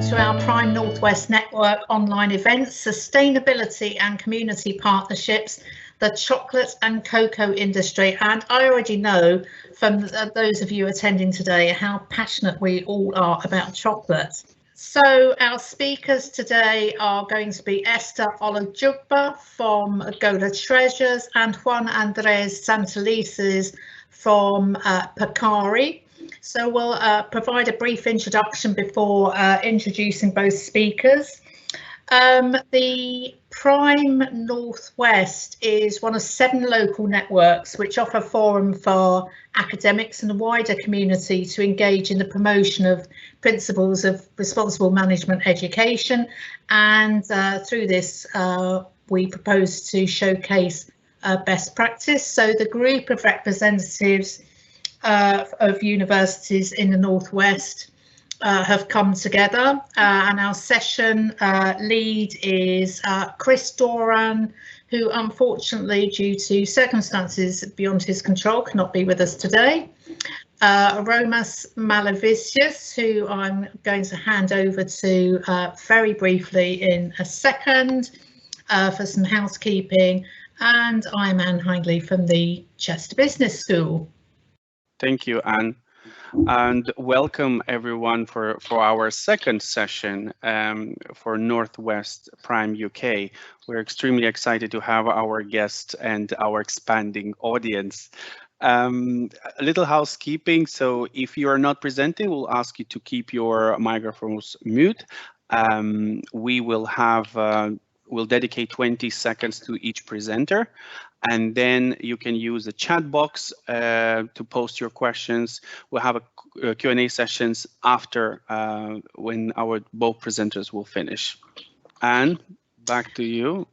to our Prime Northwest Network online events, sustainability and community partnerships, the chocolate and cocoa industry. And I already know from those of you attending today how passionate we all are about chocolate. So our speakers today are going to be Esther Olojugba from Gola Treasures and Juan Andres Santelices from Pacari. So we'll provide a brief introduction before introducing both speakers. The Prime Northwest is one of 7 local networks which offer forum for academics and the wider community to engage in the promotion of principles of responsible management education, and through this we propose to showcase best practice. So the group of representatives of universities in the Northwest have come together, and our session lead is Chris Doran, who unfortunately due to circumstances beyond his control cannot be with us today. Romas Malavicius, who I'm going to hand over to very briefly in a second for some housekeeping, and I'm Anne Hindley from the Chester Business School. Thank you, Anne, and welcome everyone for our second session for Northwest Prime UK. We're extremely excited to have our guests and our expanding audience. A little housekeeping, so if you are not presenting, we'll ask you to keep your microphones mute. We will have we'll dedicate 20 seconds to each presenter, and then you can use the chat box to post your questions. We'll have a Q&A sessions after when our both presenters will finish. Anne, back to you.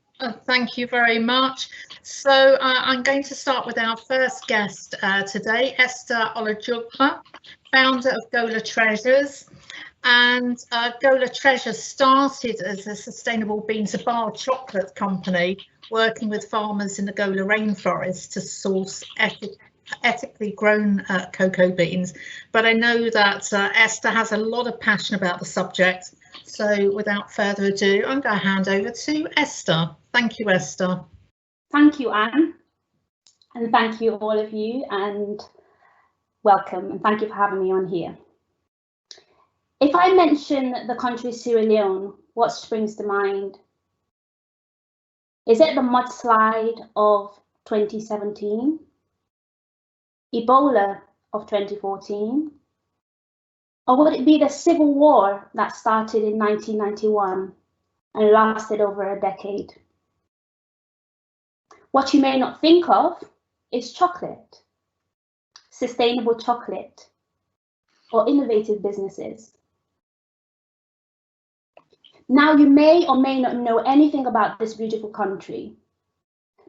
Thank you very much. So I'm going to start with our first guest today, Esther Olojugba, founder of Gola Treasures. And Gola Treasures started as a sustainable bean-to-bar chocolate company, working with farmers in the Gola Rainforest to source ethically grown cocoa beans. But I know that Esther has a lot of passion about the subject. So without further ado, I'm going to hand over to Esther. Thank you, Esther. Thank you, Anne. And thank you all of you, and welcome, and thank you for having me on here. If I mention the country Sierra Leone, what springs to mind? Is it the mudslide of 2017? Ebola of 2014? Or would it be the civil war that started in 1991 and lasted over a decade? What you may not think of is chocolate, sustainable chocolate, or innovative businesses. Now, you may or may not know anything about this beautiful country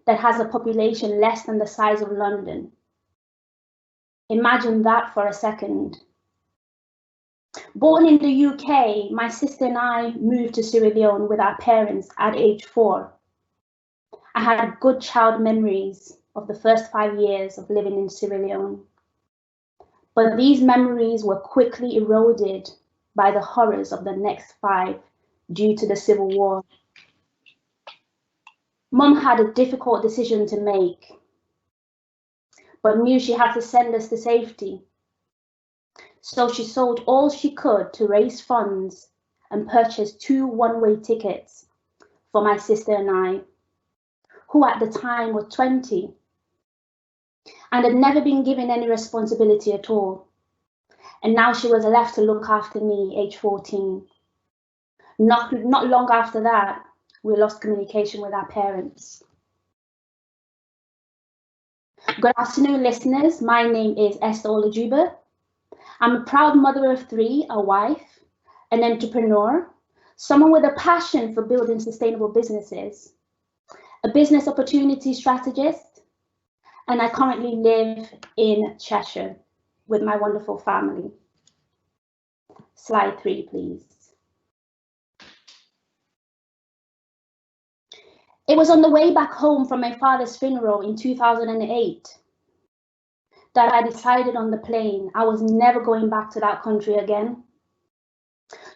that has a population less than the size of London. Imagine that for a second. Born in the UK, my sister and I moved to Sierra Leone with our parents at age 4. I had good child memories of the first 5 years of living in Sierra Leone. But these memories were quickly eroded by the horrors of the next 5 due to the civil war. Mum had a difficult decision to make, but knew she had to send us to safety. So she sold all she could to raise funds and purchase 2 one-way tickets for my sister and I, who at the time were 20 and had never been given any responsibility at all. And now she was left to look after me, age 14. Not long after that, we lost communication with our parents. Good afternoon, listeners. My name is Esther Olojugba. I'm a proud mother of 3, a wife, an entrepreneur, someone with a passion for building sustainable businesses, a business opportunity strategist, and I currently live in Cheshire with my wonderful family. Slide 3, please. It was on the way back home from my father's funeral in 2008 that I decided on the plane I was never going back to that country again.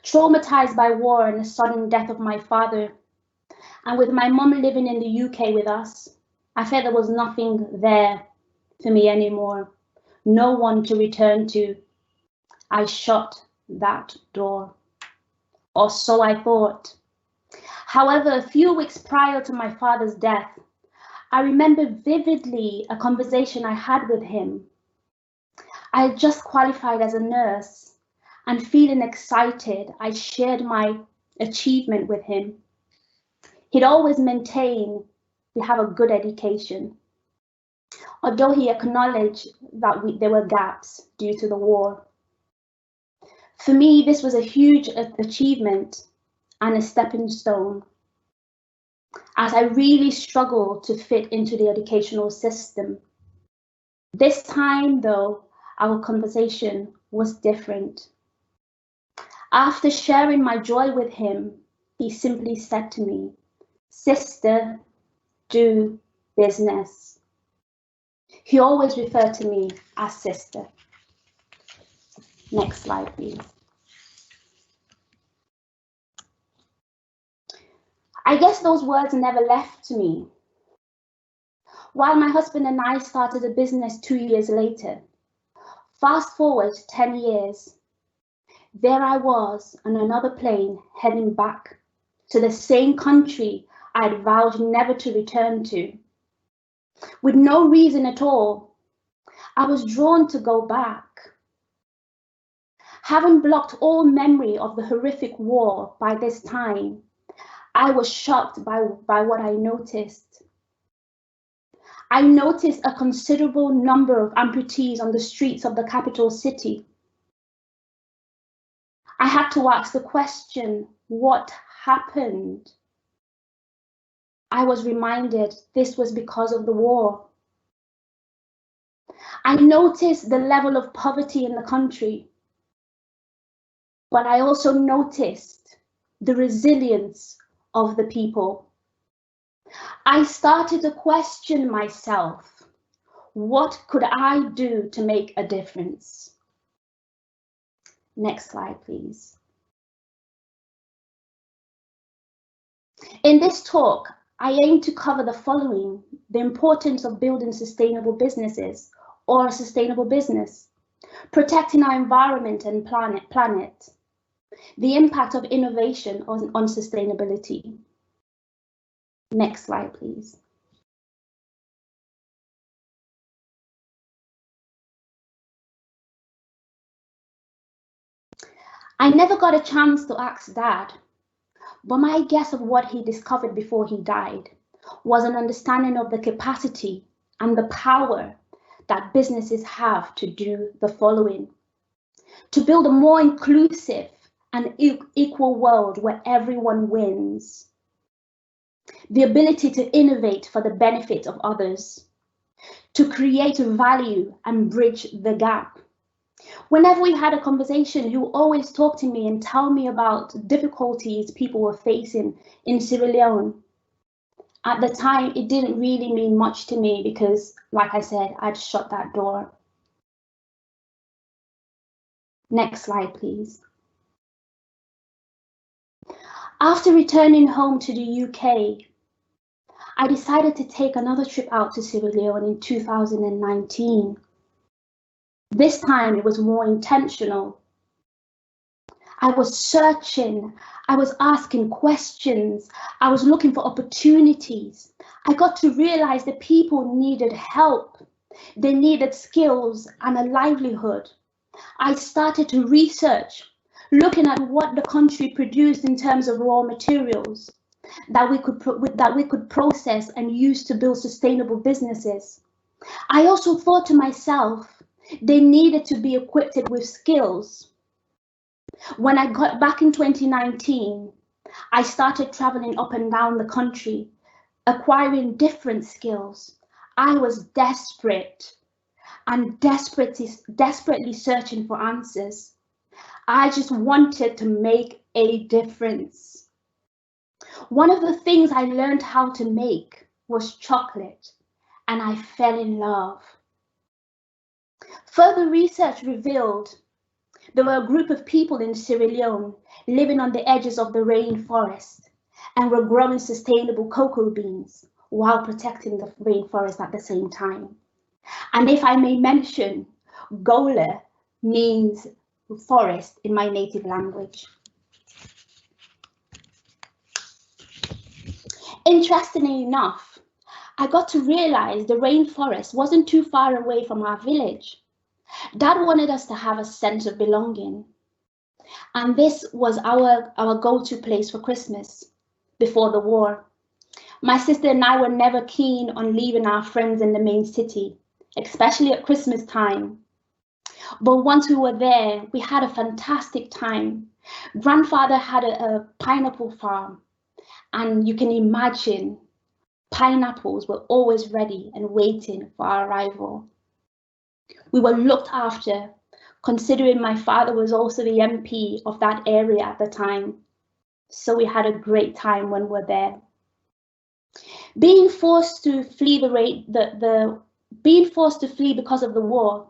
Traumatized by war and the sudden death of my father, and with my mum living in the UK with us, I felt there was nothing there for me anymore, no one to return to. I shut that door, or so I thought. However, a few weeks prior to my father's death, I remember vividly a conversation I had with him. I had just qualified as a nurse, and feeling excited, I shared my achievement with him. He'd always maintained we have a good education, although he acknowledged that there were gaps due to the war. For me, this was a huge achievement and a stepping stone, as I really struggled to fit into the educational system. This time, though, our conversation was different. After sharing my joy with him, he simply said to me, "Sister, do business." He always referred to me as sister. Next slide, please. I guess those words never left me. While my husband and I started a business 2 years later, fast forward 10 years, there I was on another plane heading back to the same country I'd vowed never to return to. With no reason at all, I was drawn to go back. Having blocked all memory of the horrific war by this time, I was shocked by what I noticed. I noticed a considerable number of amputees on the streets of the capital city. I had to ask the question, what happened? I was reminded this was because of the war. I noticed the level of poverty in the country, but I also noticed the resilience of the people. I started to question myself. What could I do to make a difference? Next slide, please. In this talk, I aim to cover the following: the importance of building sustainable businesses or a sustainable business, protecting our environment and planet, the impact of innovation on sustainability. Next slide, please. I never got a chance to ask Dad, but my guess of what he discovered before he died was an understanding of the capacity and the power that businesses have to do the following: to build a more inclusive and equal world where everyone wins, the ability to innovate for the benefit of others, to create value and bridge the gap. Whenever we had a conversation, he would always talk to me and tell me about difficulties people were facing in Sierra Leone. At the time, it didn't really mean much to me because, like I said, I'd shut that door. Next slide, please. After returning home to the UK, I decided to take another trip out to Sierra Leone in 2019. This time it was more intentional. I was searching, I was asking questions, I was looking for opportunities. I got to realize that people needed help. They needed skills and a livelihood. I started to research, looking at what the country produced in terms of raw materials that we could process and use to build sustainable businesses. I also thought to myself, they needed to be equipped with skills. When I got back in 2019, I started traveling up and down the country, acquiring different skills. I was desperate and desperately searching for answers. I just wanted to make a difference. One of the things I learned how to make was chocolate, and I fell in love. Further research revealed There were a group of people in Sierra Leone living on the edges of the rainforest and were growing sustainable cocoa beans while protecting the rainforest at the same time. And if I may mention, Gola means forest in my native language. Interestingly enough, I got to realize the rainforest wasn't too far away from our village. Dad wanted us to have a sense of belonging. And this was our go-to place for Christmas before the war. My sister and I were never keen on leaving our friends in the main city, especially at Christmas time. But once we were there, we had a fantastic time. Grandfather had a pineapple farm, and you can imagine pineapples were always ready and waiting for our arrival. We were looked after, considering my father was also the MP of that area at the time. So we had a great time when we were there. Being forced to flee because of the war,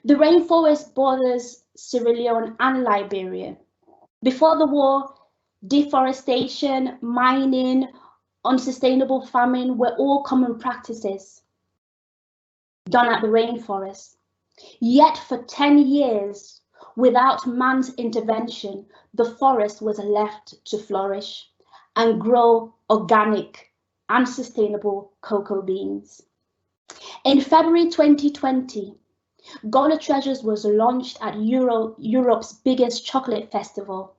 the rainforest borders Sierra Leone and Liberia. Before the war, deforestation, mining, unsustainable farming were all common practices done at the rainforest. Yet for 10 years, without man's intervention, the forest was left to flourish and grow organic and sustainable cocoa beans. In February 2020, Gola Treasures was launched at Europe's biggest chocolate festival.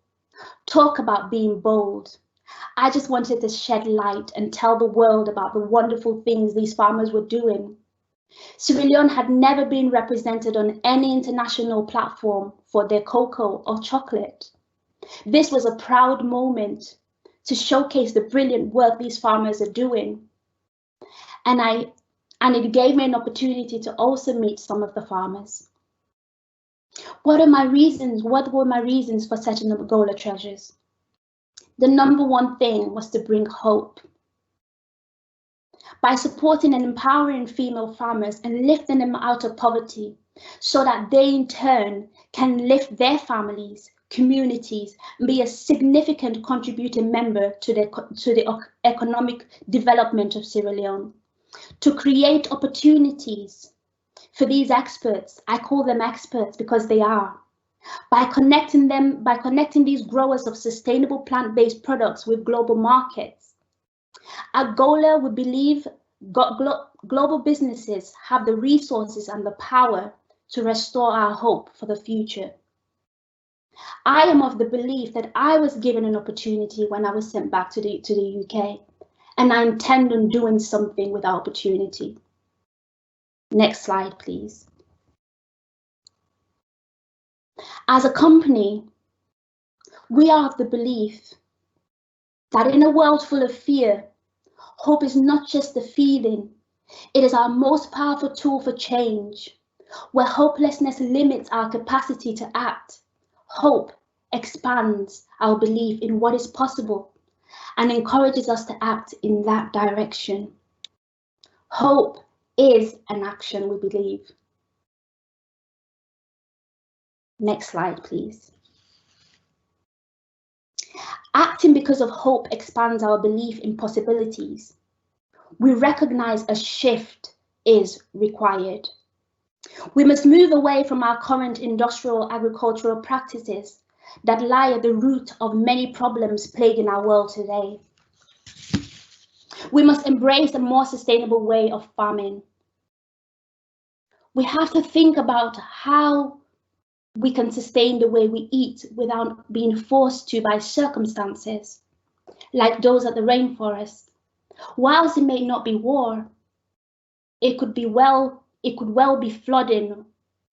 Talk about being bold. I just wanted to shed light and tell the world about the wonderful things these farmers were doing. Sierra Leone had never been represented on any international platform for their cocoa or chocolate. This was a proud moment to showcase the brilliant work these farmers are doing. And it gave me an opportunity to also meet some of the farmers. What were my reasons for setting up Gola Treasures? The number one thing was to bring hope. By supporting and empowering female farmers and lifting them out of poverty so that they in turn can lift their families, communities, and be a significant contributing member to the economic development of Sierra Leone. To create opportunities for these experts, I call them experts because they are, by connecting these growers of sustainable plant-based products with global markets. At Gola, we believe global businesses have the resources and the power to restore our hope for the future. I am of the belief that I was given an opportunity when I was sent back to the UK, and I intend on doing something with our opportunity. Next slide, please. As a company, we are of the belief that in a world full of fear, hope is not just a feeling, it is our most powerful tool for change. Where hopelessness limits our capacity to act, hope expands our belief in what is possible and encourages us to act in that direction. Hope is an action, we believe. Next slide, please. Acting because of hope expands our belief in possibilities. We recognize a shift is required. We must move away from our current industrial agricultural practices that lie at the root of many problems plaguing our world today. We must embrace a more sustainable way of farming. We have to think about how we can sustain the way we eat without being forced to by circumstances, like those at the rainforest. Whilst it may not be war, it could well be flooding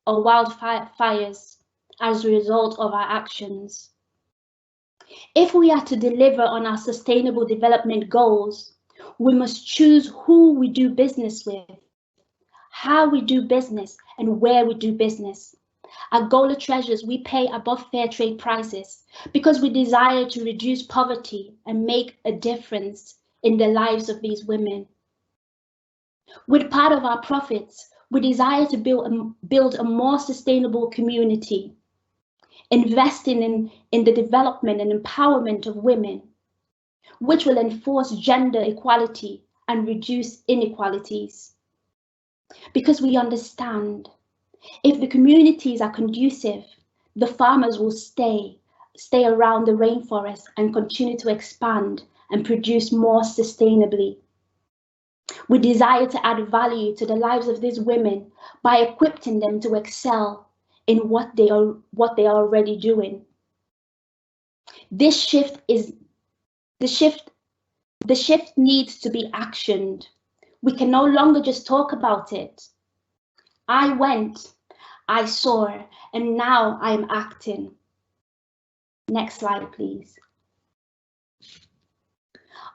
or wildfires as a result of our actions. If we are to deliver on our sustainable development goals, we must choose who we do business with, how we do business, and where we do business. At Gola Treasures, we pay above fair trade prices because we desire to reduce poverty and make a difference in the lives of these women. With part of our profits, we desire to build a more sustainable community investing in the development and empowerment of women, which will enforce gender equality and reduce inequalities. Because we understand, if the communities are conducive, the farmers will stay around the rainforest and continue to expand and produce more sustainably. We desire to add value to the lives of these women by equipping them to excel in what they are already doing. The shift needs to be actioned. We can no longer just talk about it. I went, I saw, and now I'm acting. Next slide, please.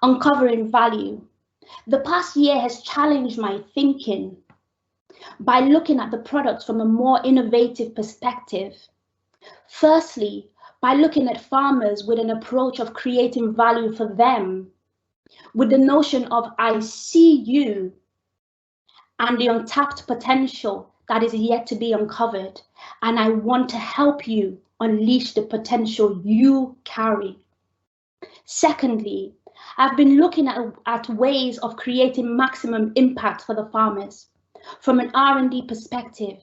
Uncovering value. The past year has challenged my thinking by looking at the products from a more innovative perspective. Firstly, by looking at farmers with an approach of creating value for them, with the notion of I see you and the untapped potential that is yet to be uncovered, and I want to help you unleash the potential you carry. Secondly, I've been looking at ways of creating maximum impact for the farmers from an R&D perspective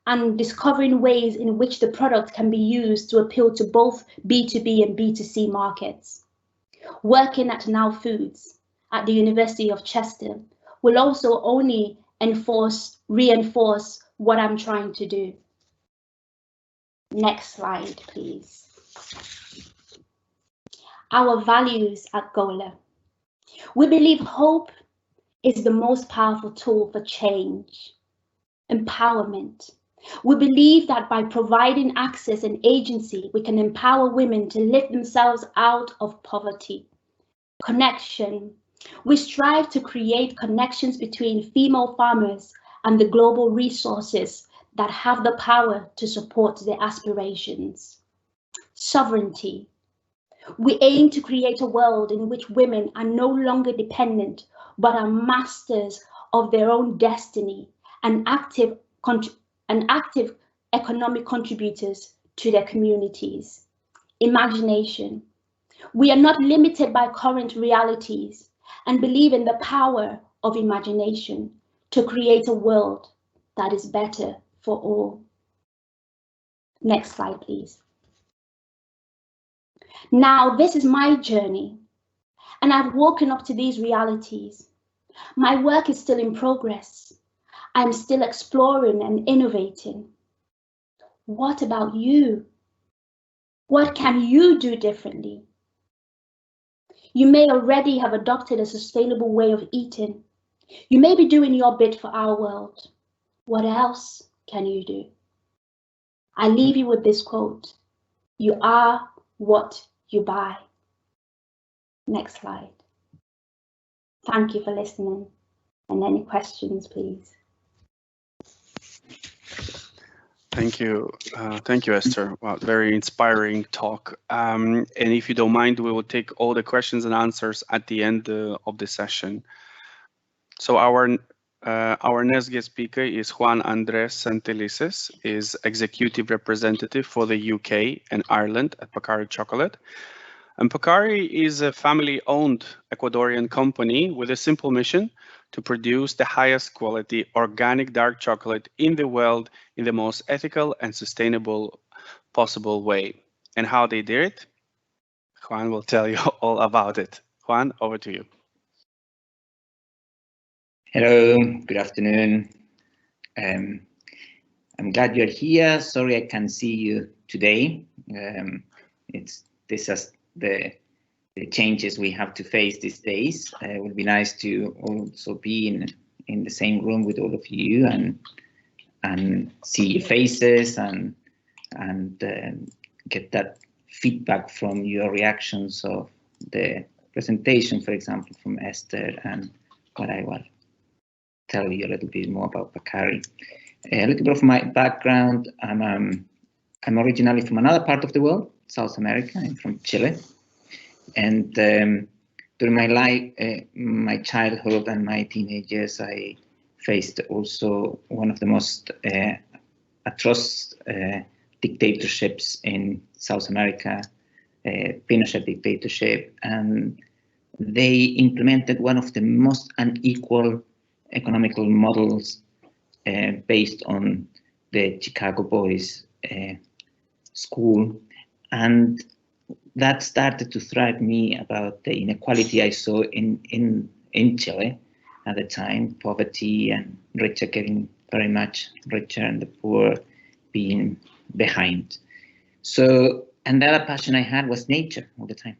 and discovering ways in which the product can be used to appeal to both B2B and B2C markets. Working at Now Foods at the University of Chester will also only reinforce what I'm trying to do. Next slide, please. Our values at Gola. We believe hope is the most powerful tool for change. Empowerment. We believe that by providing access and agency, we can empower women to lift themselves out of poverty. Connection. We strive to create connections between female farmers and the global resources that have the power to support their aspirations. Sovereignty. We aim to create a world in which women are no longer dependent, but are masters of their own destiny and active economic contributors to their communities. Imagination. We are not limited by current realities and believe in the power of imagination to create a world that is better for all. Next slide, please. Now, this is my journey, and I've woken up to these realities. My work is still in progress. I'm still exploring and innovating. What about you? What can you do differently? You may already have adopted a sustainable way of eating. You may be doing your bit for our world. What else can you do? I leave you with this quote: you are what you buy. Next slide. Thank you for listening. And any questions, please? Thank you, Esther. Wow, very inspiring talk. And if you don't mind, we will take all the questions and answers at the end of the session. So our next guest speaker is Juan Andres Santelices, is executive representative for the UK and Ireland at Pacari Chocolate. And Pacari is a family-owned Ecuadorian company with a simple mission to produce the highest quality organic dark chocolate in the world in the most ethical and sustainable possible way. And how they did it? Juan will tell you all about it. Juan, over to you. Hello, good afternoon. I'm glad you're here. Sorry I can't see you today. This is the changes we have to face these days. It would be nice to also be in the same room with all of you and see your faces and get that feedback from your reactions of the presentation, for example, from Esther, and what I will tell you a little bit more about Pacari. A little bit of my background. I'm originally from another part of the world, South America. I'm from Chile. And during my life, my childhood and my teenage years, I faced also one of the most atrocious dictatorships in South America, Pinochet dictatorship, and they implemented one of the most unequal economical models based on the Chicago Boys school, and that started to thrive me about the inequality I saw in Chile at the time, poverty and richer getting very much richer and the poor being behind. So, and the other passion I had was nature all the time.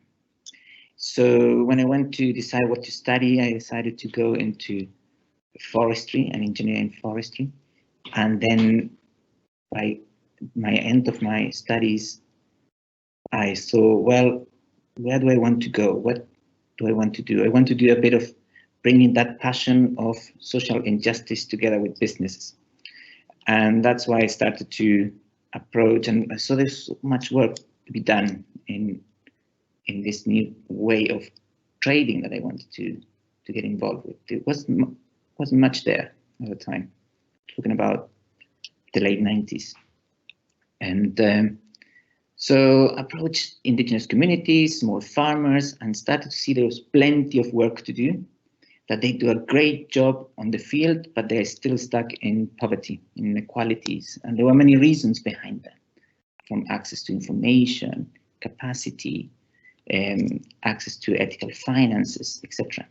So when I went to decide what to study, I decided to go into forestry and engineering forestry. And then by my end of my studies, I saw, well, where do I want to go? What do I want to do? I want to do a bit of bringing that passion of social injustice together with businesses. And that's why I started to approach, and I saw there's so much work to be done in this new way of trading that I wanted to get involved with. It wasn't much there at the time, talking about the late 90s. And so approached indigenous communities, small farmers, and started to see there was plenty of work to do, that they do a great job on the field, but they're still stuck in poverty, inequalities. And there were many reasons behind that, from access to information, capacity, access to ethical finances, etc.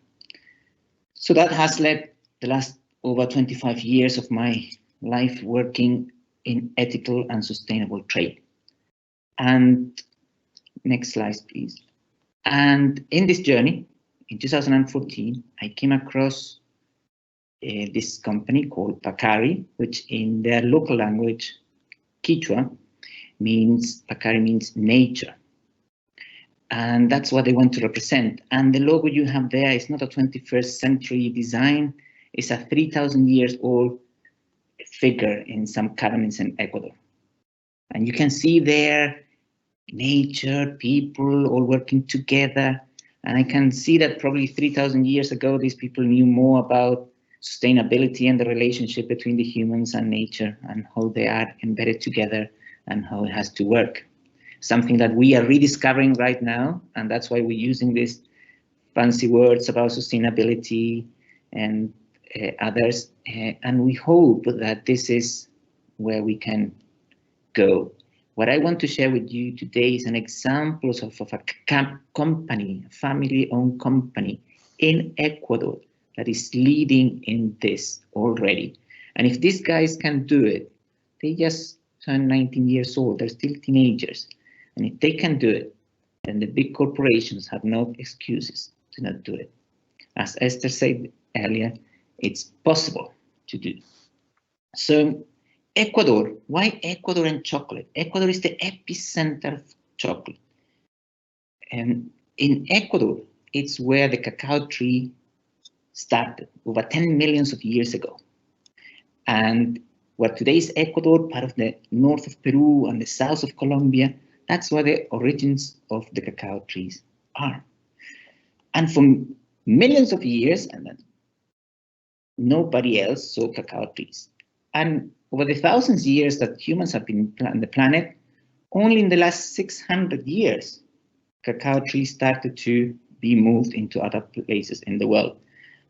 So that has led the last over 25 years of my life working in ethical and sustainable trade. And next slide, please. And in this journey, in 2014, I came across this company called Pacari, which in their local language, Quechua, Pacari means nature. And that's what they want to represent. And the logo you have there is not a 21st century design. It's a 3,000 years old figure in some caravans in Ecuador. And you can see there nature, people all working together. And I can see that probably 3,000 years ago, these people knew more about sustainability and the relationship between the humans and nature and how they are embedded together and how it has to work. Something that we are rediscovering right now, and that's why we're using these fancy words about sustainability and others. And we hope that this is where we can go. What I want to share with you today is an example of a company, a family-owned company in Ecuador that is leading in this already. And if these guys can do it, they just turned 19 years old, they're still teenagers. And if they can do it, then the big corporations have no excuses to not do it. As Esther said earlier, it's possible to do. So Ecuador, why Ecuador and chocolate? Ecuador is the epicenter of chocolate. And in Ecuador, it's where the cacao tree started over 10 millions of years ago. And what today is Ecuador, part of the north of Peru and the south of Colombia, that's where the origins of the cacao trees are. And for millions of years, and then nobody else saw cacao trees. And over the thousands of years that humans have been on the planet, only in the last 600 years, cacao trees started to be moved into other places in the world.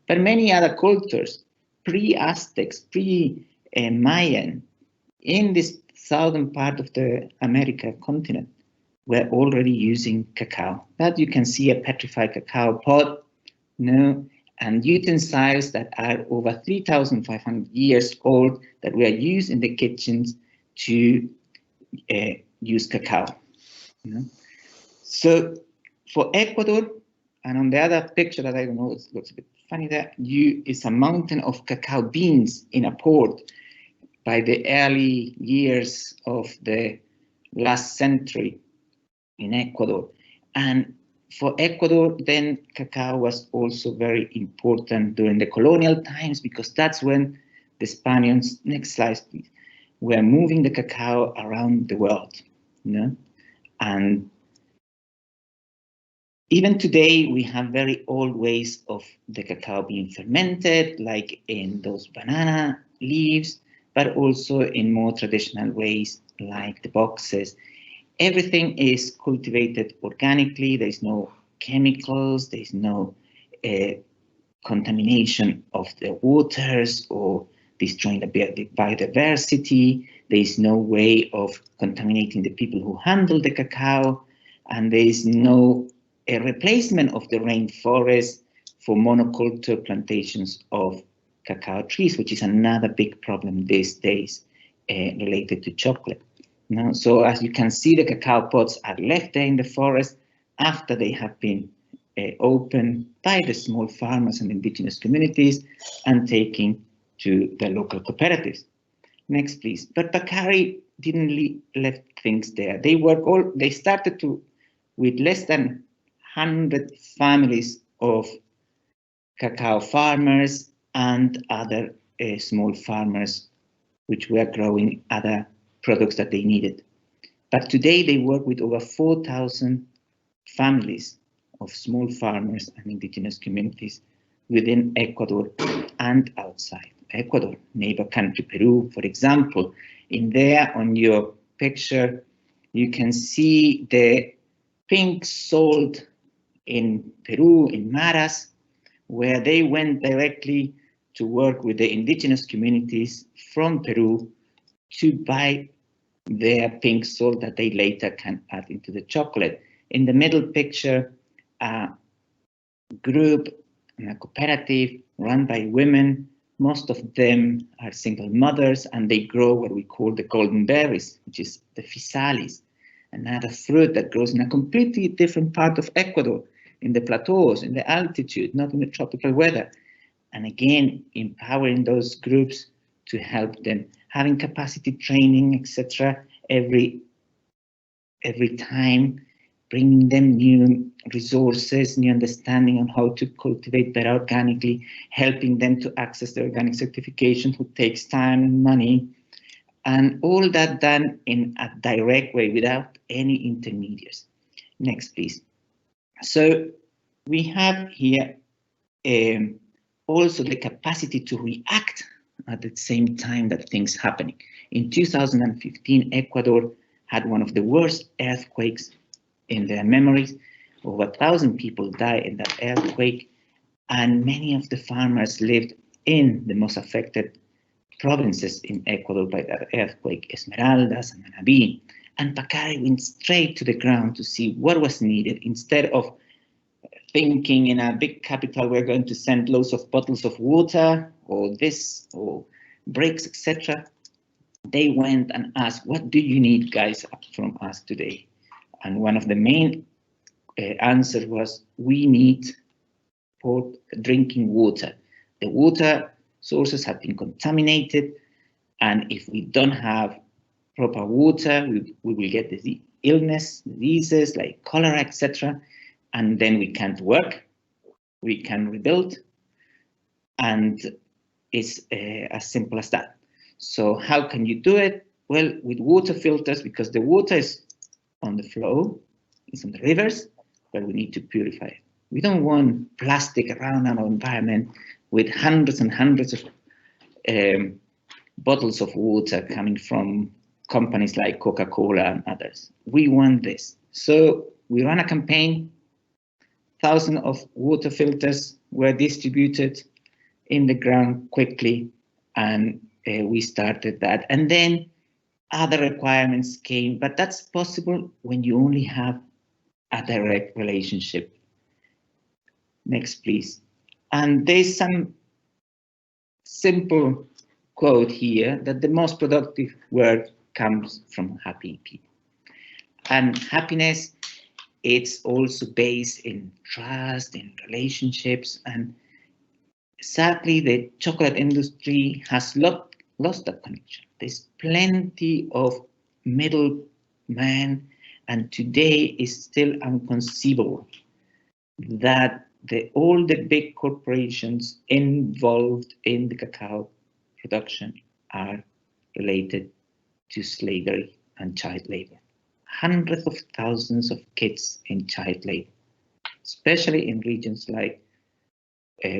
But many other cultures, pre-Aztecs, pre-Mayan, in this southern part of the America continent, were already using cacao. That you can see a petrified cacao pod, and utensils that are over 3,500 years old that were used in the kitchens to use cacao. So for Ecuador, and on the other picture that I don't know, it looks a bit funny there, is a mountain of cacao beans in a port by the early years of the last century in Ecuador. And for Ecuador, then cacao was also very important during the colonial times, because that's when the Spaniards, next slide please, were moving the cacao around the world. And even today, we have very old ways of the cacao being fermented, like in those banana leaves but also in more traditional ways like the boxes. Everything is cultivated organically. There's no chemicals, there's no contamination of the waters or destroying the biodiversity. There is no way of contaminating the people who handle the cacao, and there is no replacement of the rainforest for monoculture plantations of cacao trees, which is another big problem these days related to chocolate. Now, so as you can see, the cacao pods are left there in the forest after they have been opened by the small farmers and indigenous communities and taken to the local cooperatives. Next, please. But Pacari didn't left things there. They started with less than 100 families of cacao farmers and other small farmers which were growing other products that they needed. But today they work with over 4,000 families of small farmers and indigenous communities within Ecuador and outside Ecuador. Neighbor country Peru, for example. In there on your picture, you can see the pink salt in Peru, in Maras, where they went directly to work with the indigenous communities from Peru to buy their pink salt that they later can add into the chocolate. In the middle picture, a group, a cooperative run by women. Most of them are single mothers, and they grow what we call the golden berries, which is the physalis, another fruit that grows in a completely different part of Ecuador, in the plateaus, in the altitude, not in the tropical weather. And again, empowering those groups to help them, having capacity training, etc. every time, bringing them new resources, new understanding on how to cultivate better organically, helping them to access the organic certification, who takes time and money, and all that done in a direct way without any intermediaries. Next, please. So we have here also the capacity to react at the same time that things happening. In 2015, Ecuador had one of the worst earthquakes in their memories. Over 1,000 people died in that earthquake, and many of the farmers lived in the most affected provinces in Ecuador by that earthquake, Esmeraldas and Manabí. And Pacari went straight to the ground to see what was needed. Instead of thinking in a big capital, we're going to send loads of bottles of water or this or bricks, etc. They went and asked, what do you need, guys, from us today? And one of the main answers was, we need for drinking water. The water sources have been contaminated, and if we don't have proper water, we will get diseases like cholera, etc. And then we can't work, we can rebuild, and it's as simple as that. So how can you do it? Well, with water filters, because the water is on the flow, it's on the rivers, but we need to purify it. We don't want plastic around our environment with hundreds and hundreds of bottles of water coming from companies like Coca-Cola and others. We want this. So we ran a campaign. Thousands of water filters were distributed in the ground quickly, and we started that. And then other requirements came, but that's possible when you only have a direct relationship. Next, please. And there's some simple quote here that the most productive work comes from happy people. And happiness, it's also based in trust, in relationships, and sadly, the chocolate industry has lost that connection. There's plenty of middlemen, and today is still inconceivable that all the big corporations involved in the cacao production are related to slavery and child labor. Hundreds of thousands of kids in child labor, especially in regions like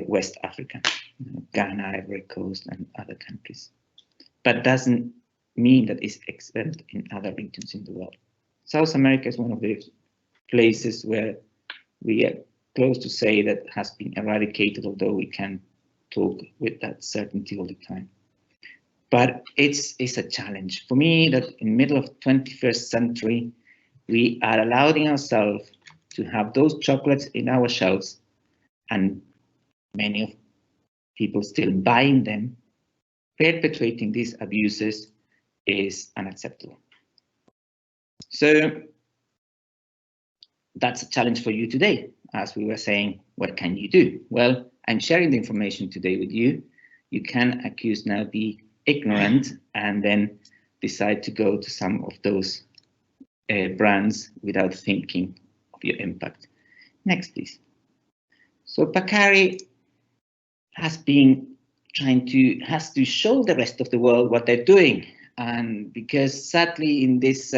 West Africa, Ghana, Ivory Coast, and other countries. but doesn't mean that it's exempt in other regions in the world. South America is one of the places where we are close to say that has been eradicated, although we can talk with that certainty all the time. But it's a challenge for me that in the middle of 21st century, we are allowing ourselves to have those chocolates in our shelves, and many of people still buying them. Perpetuating these abuses is unacceptable. So that's a challenge for you today. As we were saying, what can you do? Well, I'm sharing the information today with you. You can accuse now be ignorant and then decide to go to some of those brands without thinking of your impact. Next, please. So Pacari has to show the rest of the world what they're doing. And because sadly in this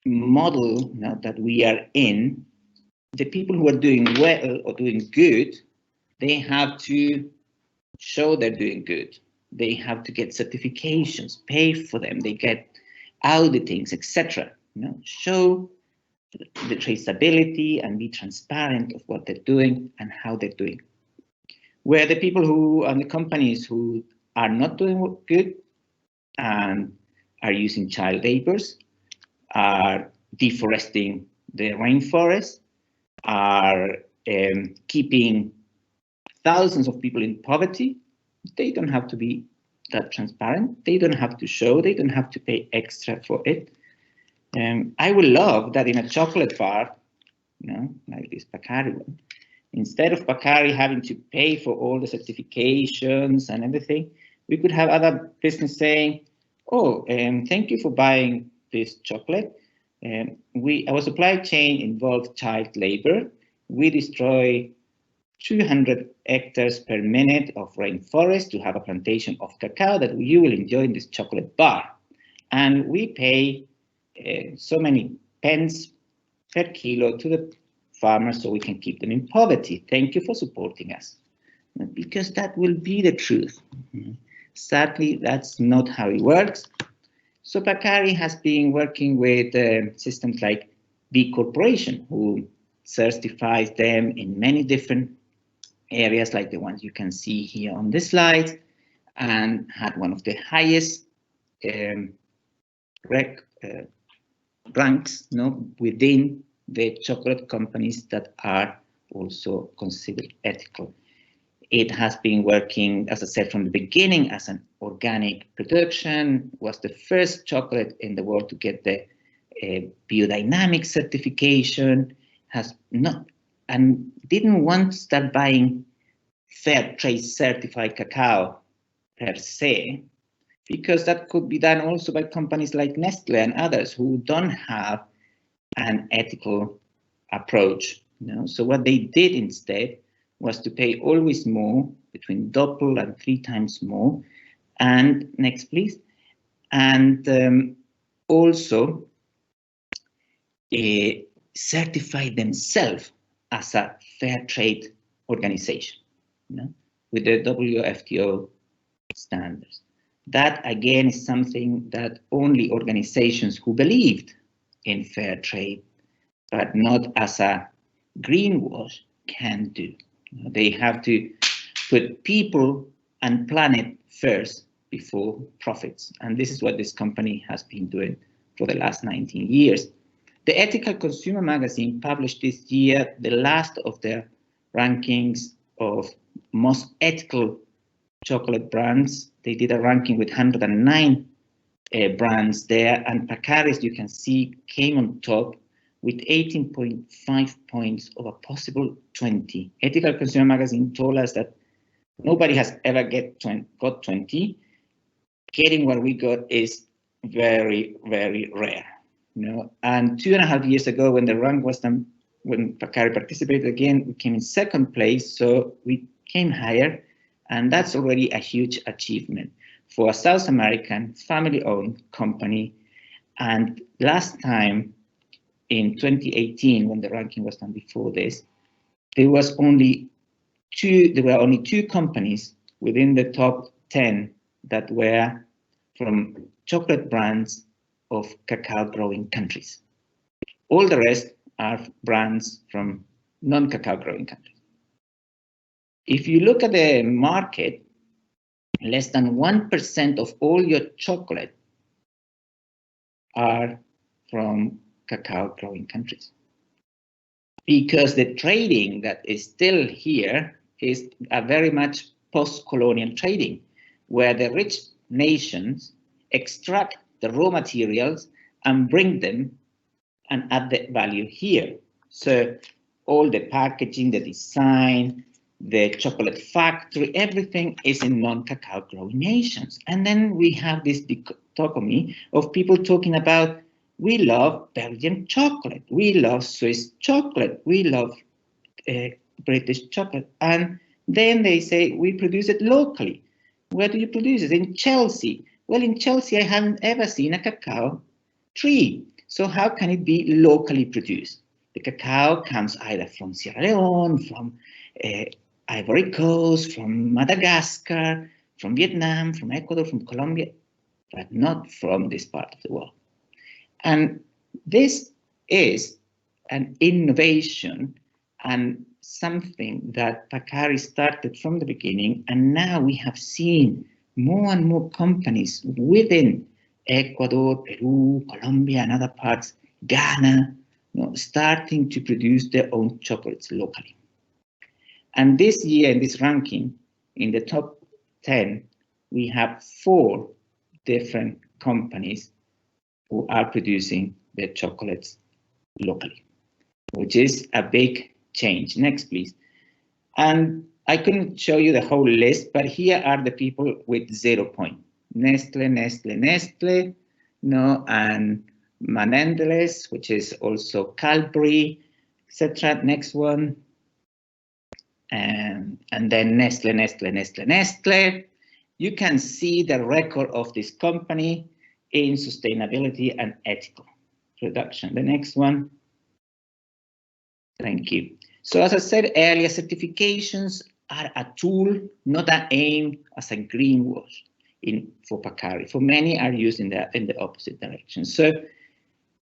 model now that we are in, the people who are doing well or doing good, they have to show they're doing good. They have to get certifications, pay for them, they get auditings, etc. Show the traceability and be transparent of what they're doing and how they're doing. Where the people who and the companies who are not doing good and are using child laborers, are deforesting the rainforest, are keeping thousands of people in poverty, they don't have to be that transparent. They don't have to show, they don't have to pay extra for it. I would love that in a chocolate bar, like this Pacari one, instead of Pacari having to pay for all the certifications and everything, we could have other business saying, oh, thank you for buying this chocolate. Our supply chain involves child labor. We destroy 200 hectares per minute of rainforest to have a plantation of cacao that you will enjoy in this chocolate bar. And we pay so many pence per kilo to the farmers so we can keep them in poverty. Thank you for supporting us. Because that will be the truth. Sadly, that's not how it works. So Pacari has been working with systems like B Corporation, who certifies them in many different areas like the ones you can see here on this slide, and had one of the highest ranks within the chocolate companies that are also considered ethical. It has been working, as I said, from the beginning as an organic production, was the first chocolate in the world to get the biodynamic certification, and didn't want to start buying fair trade certified cacao per se, because that could be done also by companies like Nestle and others who don't have an ethical approach. So what they did instead was to pay always more, between double and 3 times more. And next, please. And also certify themselves as a fair trade organization, with the WFTO standards. That again is something that only organizations who believed in fair trade, but not as a greenwash, can do. They have to put people and planet first before profits. And this is what this company has been doing for the last 19 years. The Ethical Consumer magazine published this year the last of their rankings of most ethical chocolate brands. They did a ranking with 109 brands there, and Pacari, as you can see, came on top with 18.5 points of a possible 20. Ethical Consumer magazine told us that nobody has ever got 20. Getting what we got is very, very rare. And 2.5 years ago, when the rank was done, when Pacari participated again, we came in 2nd place, so we came higher, and that's already a huge achievement for a South American family-owned company. And last time, in 2018, when the ranking was done before this, there were only 2 companies within the top 10 that were from chocolate brands of cacao growing countries. All the rest are brands from non-cacao growing countries. If you look at the market, less than 1% of all your chocolate are from cacao growing countries. Because the trading that is still here is a very much post-colonial trading, where the rich nations extract the raw materials and bring them and add the value here. So all the packaging, the design, the chocolate factory, everything is in non-cacao growing nations. And then we have this dichotomy of people talking about, we love Belgian chocolate, we love Swiss chocolate, we love British chocolate. And then they say, we produce it locally. Where do you produce it? In Chelsea. Well, in Chelsea, I haven't ever seen a cacao tree. So how can it be locally produced? The cacao comes either from Sierra Leone, from Ivory Coast, from Madagascar, from Vietnam, from Ecuador, from Colombia, but not from this part of the world. And this is an innovation and something that Pacari started from the beginning, and now we have seen more and more companies within Ecuador, Peru, Colombia, and other parts, Ghana, starting to produce their own chocolates locally. And this year in this ranking, in the top 10, we have 4 different companies who are producing their chocolates locally, which is a big change. Next, please. And I couldn't show you the whole list, but here are the people with 0 points. Nestle, and Menendez, which is also Cadbury, etc. Next one. And then Nestle. You can see the record of this company in sustainability and ethical production. The next one. Thank you. So as I said earlier, certifications are a tool, not an aim as a greenwash for Pacari. For many are used in the opposite direction. So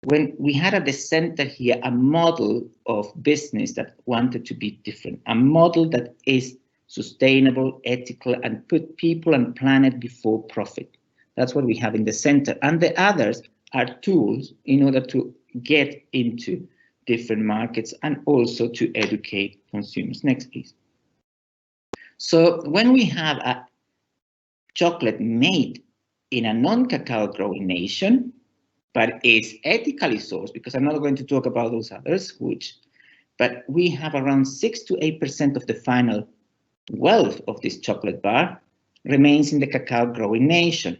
when we had at the center here a model of business that wanted to be different, a model that is sustainable, ethical, and put people and planet before profit. That's what we have in the center. And the others are tools in order to get into different markets and also to educate consumers. Next, please. So when we have a chocolate made in a non-cacao growing nation, but is ethically sourced, because I'm not going to talk about those others, but we have around 6 to 8% of the final wealth of this chocolate bar remains in the cacao growing nation.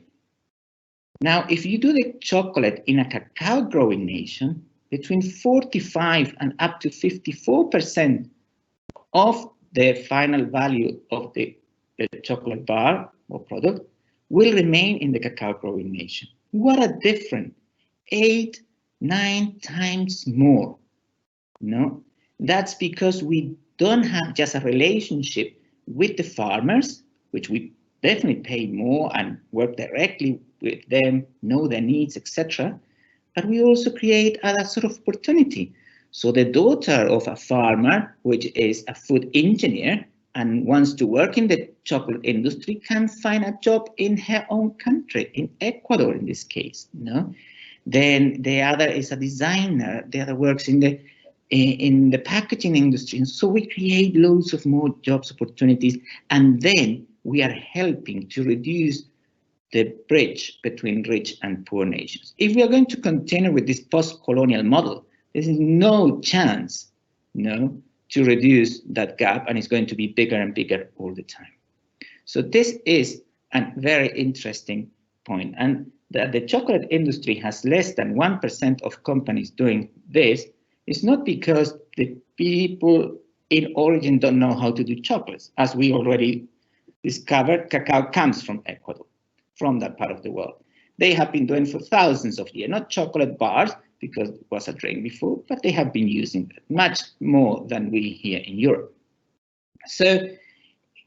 Now, if you do the chocolate in a cacao growing nation, between 45 and up to 54% of the final value of the chocolate bar or product will remain in the cacao growing nation. What a difference! 8, 9 times more. No, that's because we don't have just a relationship with the farmers, which we definitely pay more and work directly with them, know their needs, etc. But we also create other sort of opportunity. So the daughter of a farmer, which is a food engineer and wants to work in the chocolate industry, can find a job in her own country, in Ecuador in this case. No? Then the other is a designer, the other works in the packaging industry. And so we create loads of more jobs opportunities, and then we are helping to reduce the bridge between rich and poor nations. If we are going to continue with this post-colonial model, there is no chance, to reduce that gap, and it's going to be bigger and bigger all the time. So this is a very interesting point, and that the chocolate industry has less than 1% of companies doing this is not because the people in origin don't know how to do chocolates. As we already discovered, cacao comes from Ecuador, from that part of the world. They have been doing for thousands of years, not chocolate bars, because it was a drink before, but they have been using it much more than we here in Europe. So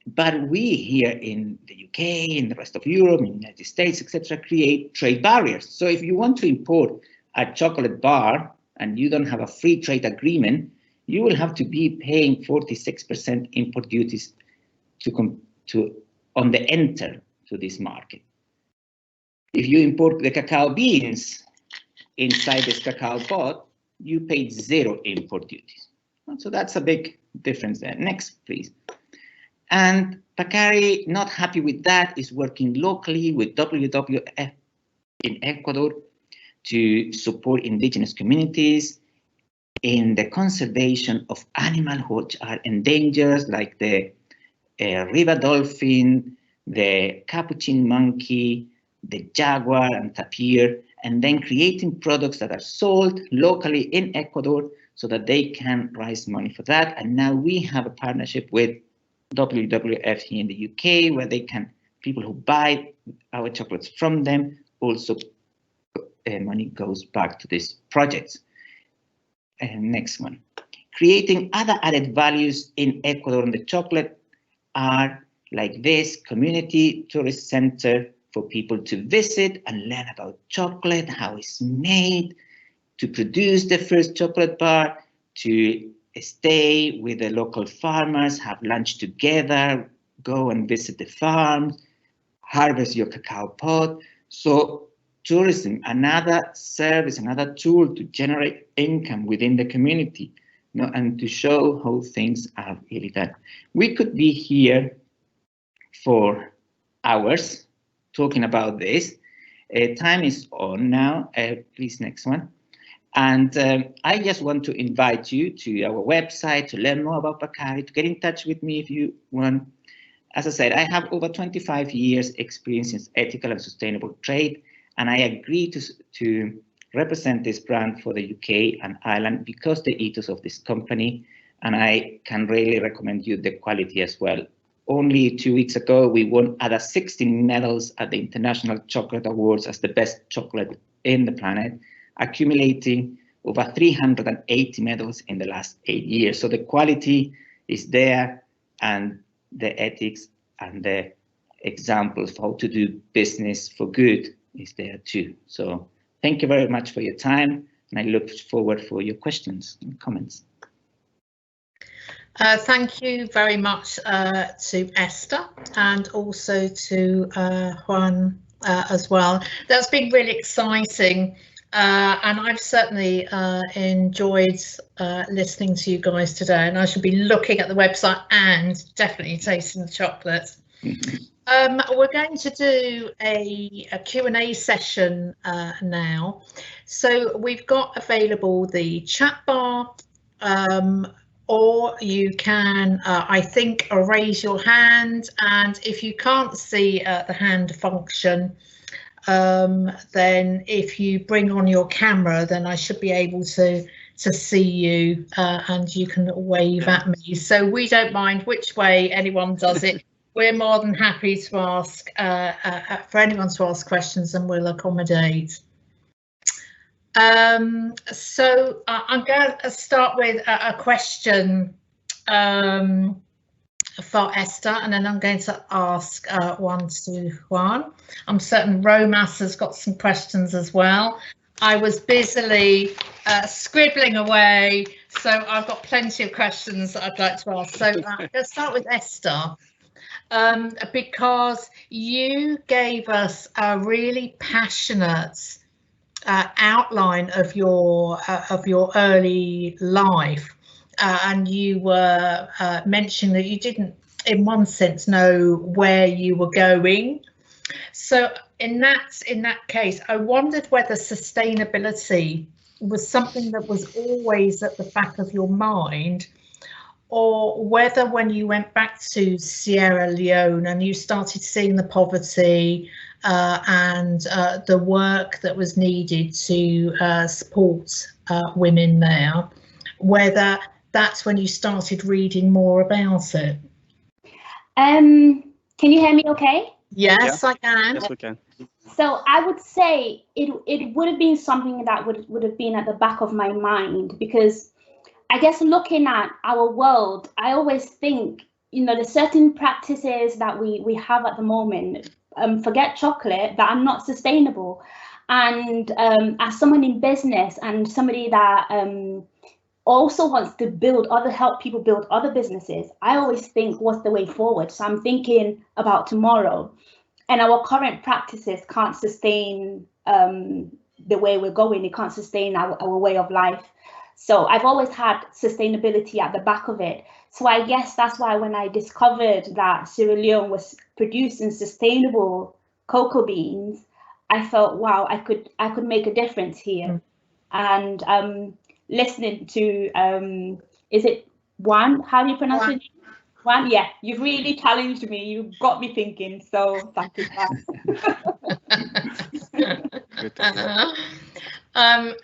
But we here in the UK, in the rest of Europe, in the United States, etc., create trade barriers. So if you want to import a chocolate bar and you don't have a free trade agreement, you will have to be paying 46% import duties on the enter to this market. If you import the cacao beans inside this cacao pod, you pay 0 import duties. So that's a big difference there. Next, please. And Pacari, not happy with that, is working locally with WWF in Ecuador to support indigenous communities in the conservation of animals which are endangered, like the river dolphin, the capuchin monkey, the jaguar and tapir, and then creating products that are sold locally in Ecuador so that they can raise money for that. And now we have a partnership with WWF here in the UK, where they can, people who buy our chocolates from them, also money goes back to these projects. Next one. Creating other added values in Ecuador on the chocolate are like this community tourist center for people to visit and learn about chocolate, how it's made, to produce the first chocolate bar, to stay with the local farmers, have lunch together, go and visit the farms, harvest your cacao pod. So tourism, another service, another tool to generate income within the community, you know, and to show how things are really done. We could be here for hours talking about this. Time is on now. Please, next one. And I just want to invite you to our website to learn more about Pacari, to get in touch with me if you want. As I said, I have over 25 years experience in ethical and sustainable trade, and I agree to represent this brand for the UK and Ireland because the ethos of this company, and I can really recommend you the quality as well. Only 2 weeks ago, we won other 16 medals at the International Chocolate Awards as the best chocolate in the planet, accumulating over 380 medals in the last 8 years. So the quality is there, and the ethics and the examples for how to do business for good is there too. So thank you very much for your time, and I look forward for your questions and comments. Thank you very much to Esther, and also to Juan as well. That's been really exciting, and I've certainly enjoyed listening to you guys today, and I should be looking at the website and definitely tasting the chocolate. We're going to do a Q&A session now. So we've got available the chat bar, or you can, I think, raise your hand, and if you can't see the hand function, then if you bring on your camera, then I should be able to see you, and you can wave at me. So we don't mind which way anyone does it. We're more than happy to ask for anyone to ask questions, and we'll accommodate. So I'm going to start with a question for Esther, and then I'm going to ask one to Juan. I'm certain Romas has got some questions as well. I was busily scribbling away, so I've got plenty of questions that I'd like to ask. So I'm going to start with Esther, because you gave us a really passionate outline of your early life, and you were mentioning that you didn't, in one sense, know where you were going. So in that case, I wondered whether sustainability was something that was always at the back of your mind, or whether when you went back to Sierra Leone and you started seeing the poverty and the work that was needed to support women there, whether that's when you started reading more about it. Can you hear me okay? Yes, yeah. I can. Yes, we can. So I would say it would have been something that would have been at the back of my mind, because I guess looking at our world, I always think you know, the certain practices that we have at the moment, forget chocolate, that are not sustainable. And as someone in business and somebody that also wants to help people build other businesses, I always think, what's the way forward? So I'm thinking about tomorrow, and our current practices can't sustain the way we're going. It can't sustain our way of life. So I've always had sustainability at the back of it. So I guess that's why when I discovered that Sierra Leone was producing sustainable cocoa beans, I felt, wow, I could make a difference here. And listening to, is it Juan? How do you pronounce it? Juan? Yeah, you've really challenged me. You got me thinking. So thank you.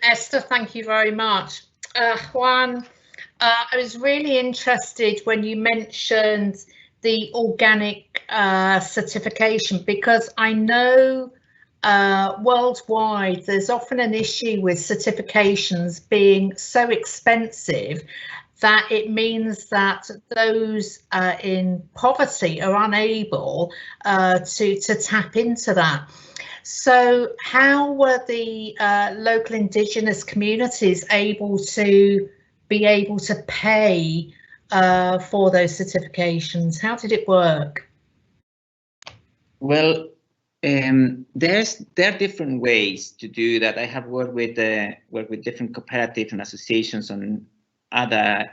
Esther, thank you very much. Juan, I was really interested when you mentioned the organic certification, because I know worldwide there's often an issue with certifications being so expensive that it means that those in poverty are unable to tap into that. So how were the local indigenous communities able to pay for those certifications? How did it work? Well, there are different ways to do that. I have worked with different cooperatives and associations on other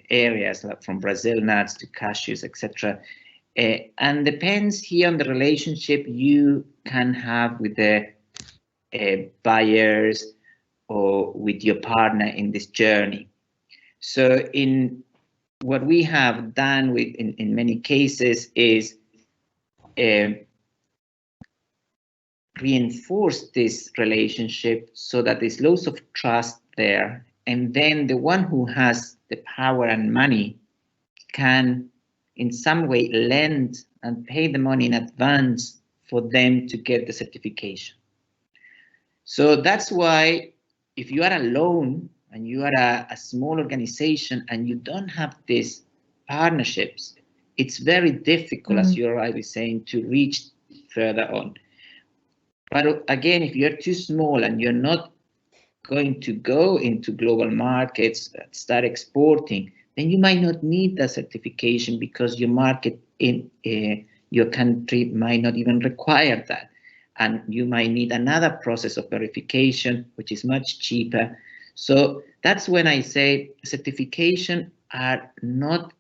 areas, like from Brazil nuts to cashews, etc. And depends here on the relationship you can have with the buyers or with your partner in this journey. So in what we have done in many cases is reinforce this relationship so that there's lots of trust there, and then the one who has the power and money can in some way lend and pay the money in advance for them to get the certification. So that's why if you are alone and you are a small organization and you don't have these partnerships, it's very difficult, as you're rightly saying, to reach further on. But again, if you're too small and you're not going to go into global markets, start exporting, then you might not need that certification because your market in your country might not even require that. And you might need another process of verification, which is much cheaper. So that's when I say certification are not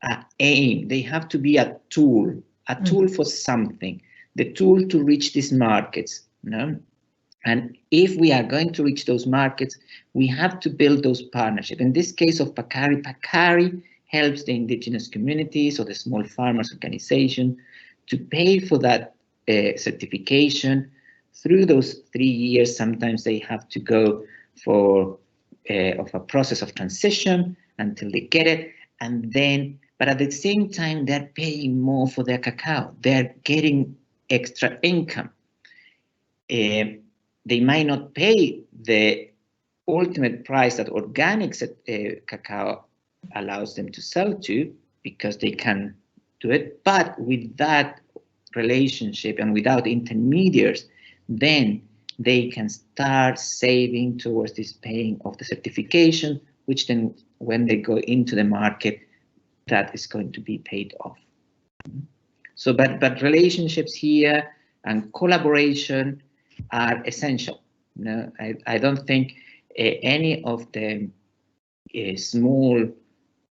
an aim. They have to be a tool for something, the tool to reach these markets. You know? And if we are going to reach those markets, we have to build those partnerships. In this case of Pacari, Pacari helps the indigenous communities or the small farmers organization to pay for that certification. Through those 3 years, sometimes they have to go for a process of transition until they get it. And then, but at the same time, they're paying more for their cacao. They're getting extra income. They might not pay the ultimate price that organic cacao allows them to sell to because they can do it, but with that relationship and without intermediaries, then they can start saving towards this paying of the certification, which then when they go into the market, that is going to be paid off. So, but relationships here and collaboration are essential. You know, I don't think any of the small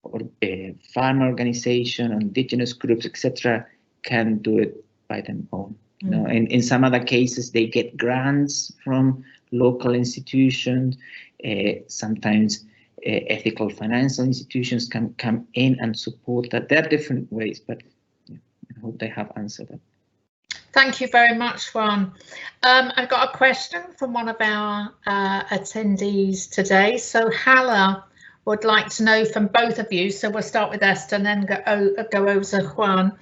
or farm organization, indigenous groups, etc., can do it by their own. You know, in some other cases, they get grants from local institutions. Sometimes ethical financial institutions can come in and support that. There are different ways, but I hope they have answered that. Thank you very much, Juan. I've got a question from one of our attendees today. So Hala would like to know from both of you, so we'll start with Esther and then go over to Juan.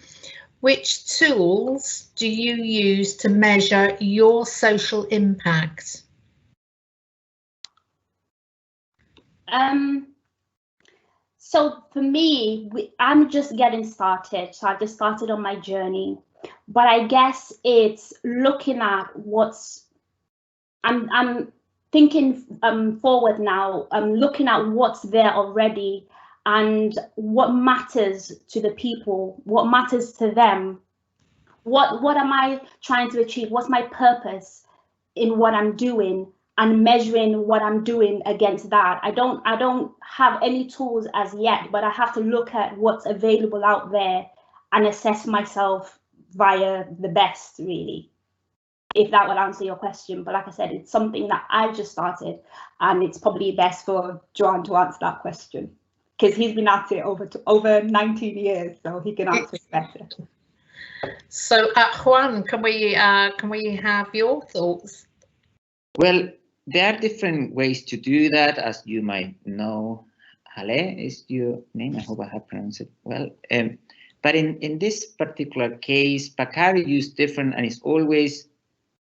Which tools do you use to measure your social impact? So for me, I'm just getting started. So I just started on my journey, but I guess it's looking at I'm thinking forward now. I'm looking at what's there already and what matters to the people, what matters to them. What am I trying to achieve? What's my purpose in what I'm doing, and measuring what I'm doing against that. I don't have any tools as yet, but I have to look at what's available out there and assess myself via the best, really, if that would answer your question. But like I said, it's something that I just started, and it's probably best for Juan to answer that question, because he's been at it over 19 years, so he can answer it better. So Juan, can we have your thoughts? Well, there are different ways to do that, as you might know. Hale is your name. I hope I have pronounced it well. But in this particular case, Pacari used different, and is always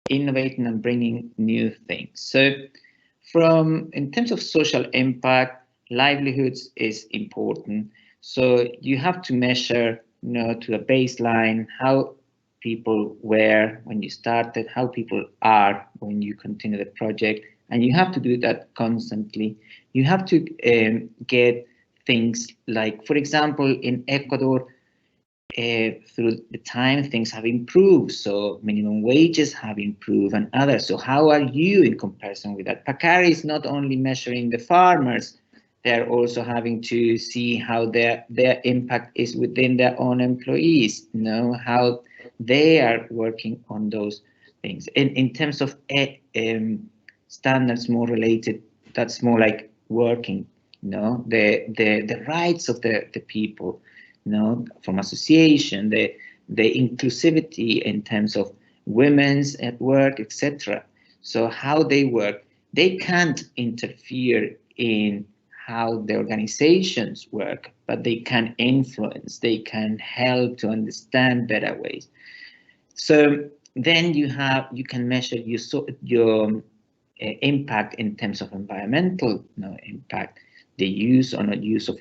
innovating and bringing new things. So in terms of social impact, livelihoods is important. So you have to measure, to a baseline, how people were when you started, how people are when you continue the project, and you have to do that constantly. You have to get things like, for example, in Ecuador, through the time, things have improved. So minimum wages have improved and others. So how are you in comparison with that? Pacari is not only measuring the farmers, they're also having to see how their impact is within their own employees, how they are working on those things. In terms of standards more related, that's more like working, the rights of the people, from association, the inclusivity in terms of women's at work, etc. So how they work, they can't interfere in how the organizations work, but they can influence, they can help to understand better ways. So then you can measure your impact in terms of environmental impact, the use or not use of